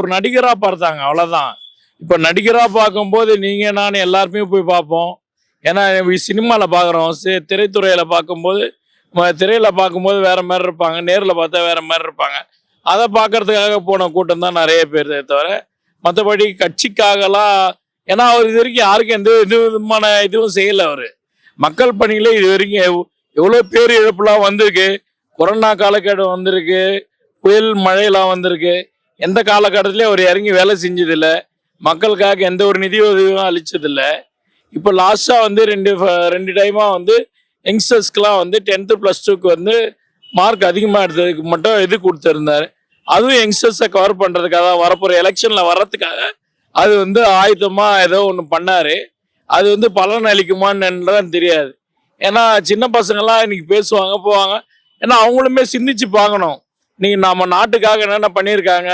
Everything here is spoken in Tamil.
ஒரு நடிகராக பார்த்தாங்க, அவ்வளோதான். இப்போ நடிகராக பார்க்கும்போது நீங்கள் நான் எல்லாருமே போய் பார்ப்போம். ஏன்னா சினிமாவில் பார்க்குறோம், திரைத்துறையில் பார்க்கும்போது திரையில் பார்க்கும்போது வேற மாதிரி இருப்பாங்க, நேரில் பார்த்தா வேற மாதிரி இருப்பாங்க. அதை பார்க்கறதுக்காக போன கூட்டம் தான் நிறைய பேர் தவிர மற்றபடி கட்சிக்காகலாம். ஏன்னா அவர் இது வரைக்கும் யாருக்கும் எந்த விதமான இதுவும் செய்யலை. அவர் மக்கள் பணியில இது வரைக்கும் எவ்வளோ பேர் இழப்புலாம் வந்திருக்கு. கொரோனா காலக்கெடு வந்திருக்கு, புயல் மழையெல்லாம் வந்திருக்கு. எந்த காலகட்டத்திலையும் அவர் இறங்கி வேலை செஞ்சதில்லை, மக்களுக்காக எந்த ஒரு நிதி உதவியும் அளிச்சதில்லை. இப்போ லாஸ்ட்டாக வந்து ரெண்டு டைமாக வந்து யங்ஸ்டர்ஸ்க்கெலாம் வந்து 10th + 2க்கு வந்து மார்க் அதிகமாக எடுத்ததுக்கு மட்டும் இது கொடுத்துருந்தாரு. அதுவும் யங்ஸ்டர்ஸை கவர் பண்ணுறதுக்காக தான், வரப்போகிற எலெக்ஷனில் வர்றதுக்காக அது வந்து ஆயுதமாக ஏதோ ஒன்று பண்ணார். அது வந்து பலன் அளிக்குமான்னு தெரியாது. ஏன்னா சின்ன பசங்கள்லாம் இன்னைக்கு பேசுவாங்க போவாங்க. ஏன்னா அவங்களுமே சிந்திச்சு பார்க்கணும், நீங்கள் நம்ம நாட்டுக்காக என்னென்ன பண்ணியிருக்காங்க,